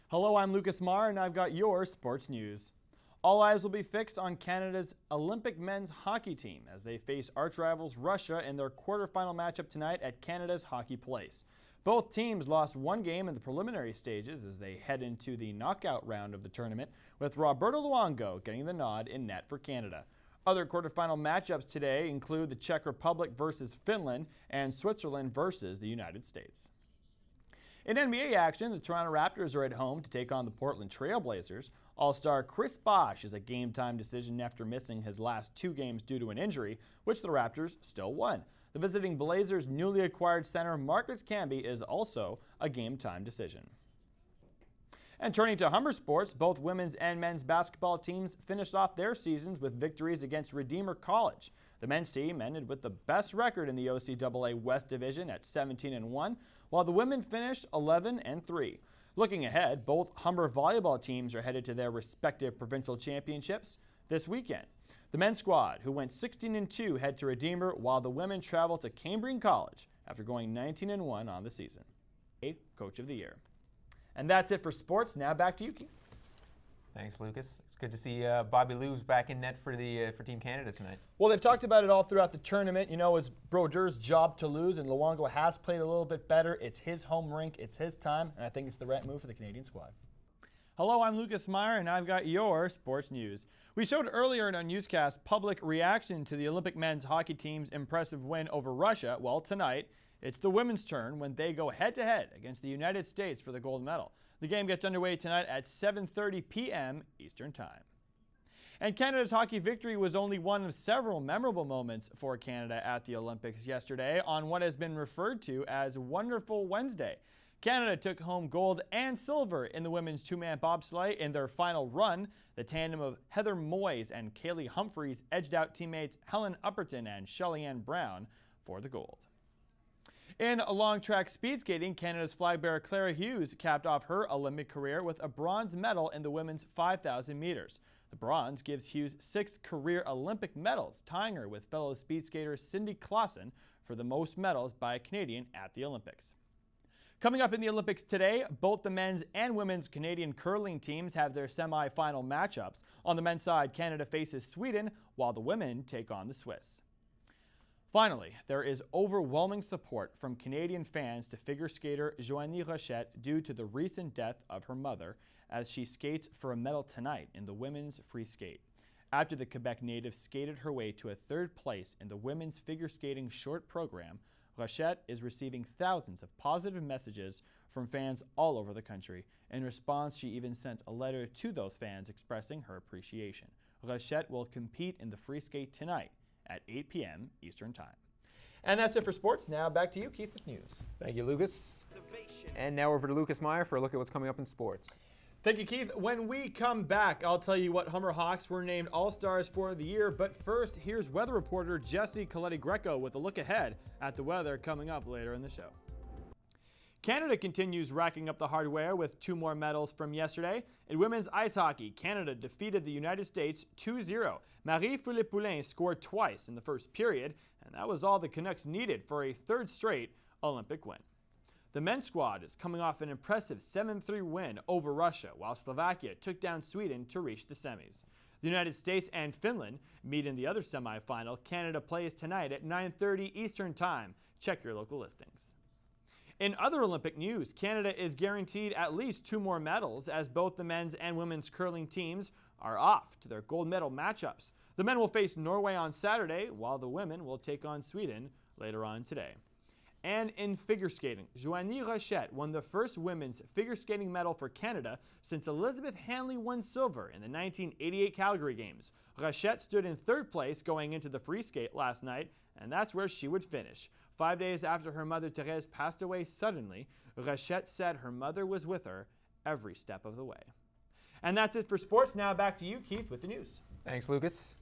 Hello, I'm Lucas Marr, and I've got your sports news. All eyes will be fixed on Canada's Olympic men's hockey team as they face arch rivals Russia in their quarterfinal matchup tonight at Canada's Hockey Place. Both teams lost one game in the preliminary stages as they head into the knockout round of the tournament, with Roberto Luongo getting the nod in net for Canada. Other quarterfinal matchups today include the Czech Republic versus Finland and Switzerland versus the United States. In NBA action, the Toronto Raptors are at home to take on the Portland Trail Blazers. All-star Chris Bosh is a game-time decision after missing his last two games due to an injury, which the Raptors still won. The visiting Blazers' newly acquired center Marcus Camby is also a game-time decision. And turning to Humber sports, both women's and men's basketball teams finished off their seasons with victories against Redeemer College. The men's team ended with the best record in the OCAA West Division at 17-1, while the women finished 11-3. Looking ahead, both Humber volleyball teams are headed to their respective provincial championships this weekend. The men's squad, who went 16-2, head to Redeemer, while the women travel to Cambrian College after going 19-1 on the season. Coach of the Year. And that's it for sports. Now back to you, Keith. Thanks, Lucas. It's good to see Bobby Lou's back in net for Team Canada tonight. Well, they've talked about it all throughout the tournament. You know, it's Brodeur's job to lose, and Luongo has played a little bit better. It's his home rink. It's his time, and I think it's the right move for the Canadian squad. Hello, I'm Lucas Meyer, and I've got your sports news. We showed earlier in our newscast public reaction to the Olympic men's hockey team's impressive win over Russia. Well, tonight, it's the women's turn when they go head-to-head against the United States for the gold medal. The game gets underway tonight at 7:30 p.m. Eastern Time. And Canada's hockey victory was only one of several memorable moments for Canada at the Olympics yesterday on what has been referred to as Wonderful Wednesday. Canada took home gold and silver in the women's two-man bobsleigh in their final run. The tandem of Heather Moyes and Kaylee Humphreys edged out teammates Helen Upperton and Shelly-Ann Brown for the gold. In long track speed skating, Canada's flag bearer Clara Hughes capped off her Olympic career with a bronze medal in the women's 5,000 meters. The bronze gives Hughes 6 career Olympic medals, tying her with fellow speed skater Cindy Clausen for the most medals by a Canadian at the Olympics. Coming up in the Olympics today, both the men's and women's Canadian curling teams have their semi-final matchups. On the men's side, Canada faces Sweden, while the women take on the Swiss. Finally, there is overwhelming support from Canadian fans to figure skater Joanie Rochette due to the recent death of her mother as she skates for a medal tonight in the women's free skate. After the Quebec native skated her way to a third place in the women's figure skating short program, Rochette is receiving thousands of positive messages from fans all over the country. In response, she even sent a letter to those fans expressing her appreciation. Rochette will compete in the free skate tonight at 8 p.m. Eastern Time. And that's it for sports. Now back to you, Keith, with news. Thank you, Lucas. And now over to Lucas Meyer for a look at what's coming up in sports. Thank you, Keith. When we come back, I'll tell you what Humber Hawks were named All-Stars for the year. But first, here's weather reporter Jesse Coletti-Greco with a look ahead at the weather coming up later in the show. Canada continues racking up the hardware with 2 more medals from yesterday. In women's ice hockey, Canada defeated the United States 2-0. Marie-Philippe Poulin scored twice in the first period, and that was all the Canucks needed for a third straight Olympic win. The men's squad is coming off an impressive 7-3 win over Russia, while Slovakia took down Sweden to reach the semis. The United States and Finland meet in the other semifinal. Canada plays tonight at 9:30 Eastern Time. Check your local listings. In other Olympic news, Canada is guaranteed at least 2 more medals as both the men's and women's curling teams are off to their gold medal matchups. The men will face Norway on Saturday, while the women will take on Sweden later on today. And in figure skating, Joanie Rochette won the first women's figure skating medal for Canada since Elizabeth Hanley won silver in the 1988 Calgary Games. Rochette stood in third place going into the free skate last night, and that's where she would finish. 5 days after her mother Therese passed away suddenly, Rochette said her mother was with her every step of the way. And that's it for sports. Now back to you, Keith, with the news. Thanks, Lucas.